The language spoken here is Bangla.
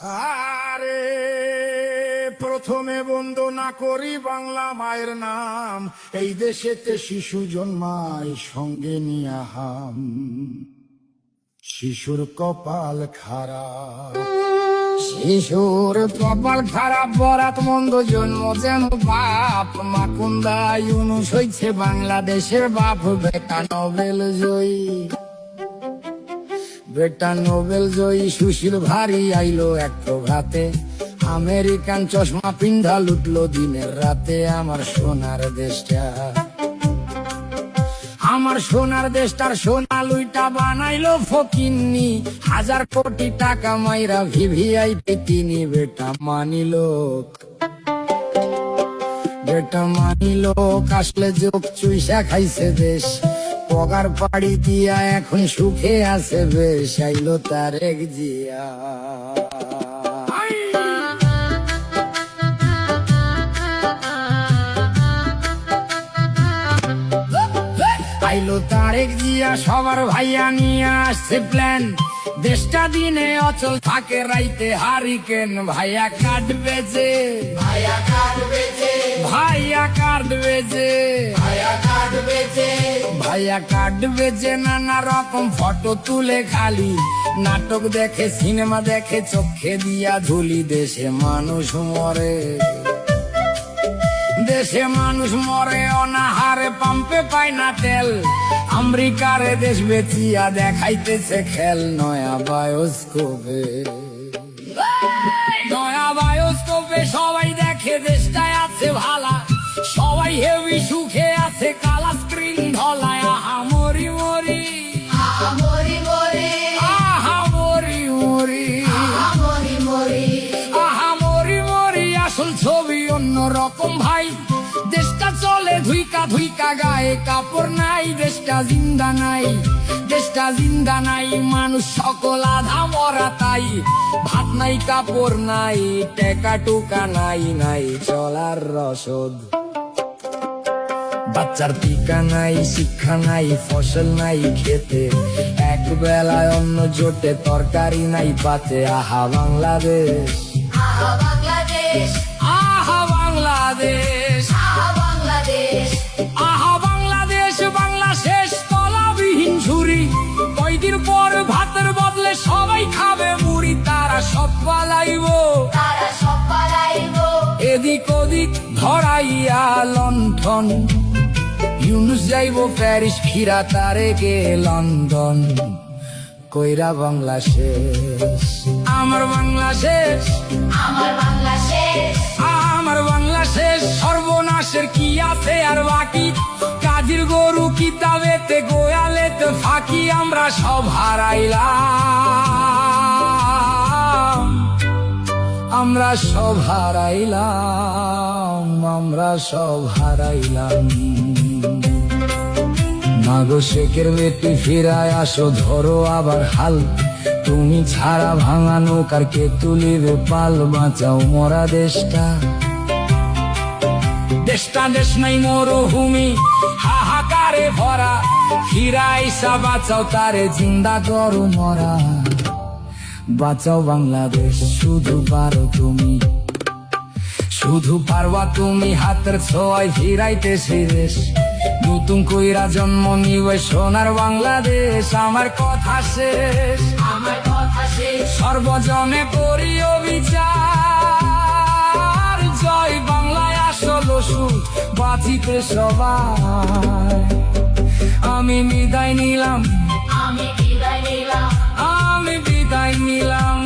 আরে প্রথমে বন্দনা করি বাংলা মায়ের নাম, এই দেশেতে শিশু জন্মায় সঙ্গে নিয়া হাম। শিশুর কপাল খারাপ, শিশুর কপাল খারাপ, বরাত মন্দ জন্ম যেন বাপ। মাকুন্দা ইউনুস হইছে বাংলাদেশের বাপ, বেটা নোবেল জয়ী, বেটা নোবেল জয়ী। সুশীল ভারী আইলো এক প্রভাতে, আমেরিকান চশমা পিন্ধা লুটলো দিনের রাতে। আমার সোনার দেশটা, আমার সোনার দেশটার সোনা লুইটা বানাইলো ফকিন্নি। 1000 কোটি টাকা মাইরা ভিভিআইপি তিনি। বেটা মানিলো, বেটা মানিলো, আসলে যোগ চুইসা খাইছে দেশ। পগার পাড়ি দিয়া এখন সুখে আছে বেশ। আইলো তারেক জিয়া, আইলো তারেক জিয়া, সবার ভাইয়া নিয়ে আসছে প্ল্যান। দেশটা দিনে অচল থাকে, রাইতে হারিকেন। ভাইয়া কাটবে যে, ভাইয়া কাটবে যে, ভাইয়া কাটবে যে, ভাইয়া কাটবে যে, ভাইয়া কাটবে যে। নানা রকম ফটো তুলে খালি, নাটক দেখে, সিনেমা দেখে, চোখে দিয়া ধুলি। দেশে মানুষ মরে, দেশে মানুষ মরে অনাহারে, পাম্পে পায় না তেল। আমেরিকারে দেশ বেচিয়া দেখাইতেছে খেল। নয়া বায়োস্কোপে, নয়া বায়োস্কোপে সবাই দেখে দেশটায় আছে ভালা। সবাই হেভি সুখে আছে, কালা স্ক্রিন ধলায়। আহা মরি মরি, আহা মরি মরি, আহা মরি মরি, আহা মরি মরি, আহা মরি মরি। আসল ছবি অন্য রকম ভাই, দেশটা চলে ধুইকা ধুইকা, গায়ে কাপড় নাই। দেশটা জিন্দা নাই, দেশটা জিন্দা নাই, মানুষ সকল আধা মরা তাই। ভাত নাই, কাপড় নাই, টেকা টুকা নাই, নাই চলার রসদ। বাচ্চার টিকা নাই, শিক্ষা নাই, ফসল নাই খেতে। এক বেলায় অন্ন জোটে, তরকারি নাই পাতে। আহা বাংলাদেশ, আহা বাংলাদেশ, আহা বাংলাদেশ, আহা বাংলাদেশ, আহা বাংলাদেশ। বাংলা শেষ তলাবিহীন ঝুরি, কয়দিন পর ভাতের বদলে সবাই খাবে মুড়ি। তারা সব পালাইবো, তারা সব পালাইবো। এদিক ওদিক ধরাইয়া লণ্ঠন। ইউনুস যাইবো প্যারিস, ফিরা তারেকে লন্ডন। কইরা বাংলা শেষ, আমার বাংলা শেষ, আমার বাংলা শেষ, আমার বাংলা শেষ। সর্বনাশের কি আছে আর বাকি? কাজের গরু কিতাবেতে, গোয়ালেতে ফাঁকি। আমরা সব হারাইলাম, আমরা সব হারাইলাম, আমরা সব হারাইলাম। মাগো শেখের বেটি ফিরায় আসো, ধরো আবার হাল। তুমি ছাড়া ভাঙা নৌকার কে তুলিবে পাল? বাঁচাও মরা দেশটা, দেশটা দেশ নাই মরুভূমি, হাহাকারে ভরা। ফিরাইসা বাঁচাও তারে, জিন্দা করো মরা। বাঁচাও বাংলাদেশ, শুধু পারো তুমি, শুধু পারবা তুমি। হাতের ছোঁয়ায় ফিরাইতে সেই দেশ। নতুন কইরা জন্ম নিবে সোনার বাংলাদেশ। আমার কথা শেষ, আমার কথা শেষ। সর্বজনে করি অবিচার। জয় বাংলায় আসল সুর, বাঁচিতে সবাই। আমি বিদায় নিলাম, আমি বিদায় নিলাম, আমি বিদায় নিলাম।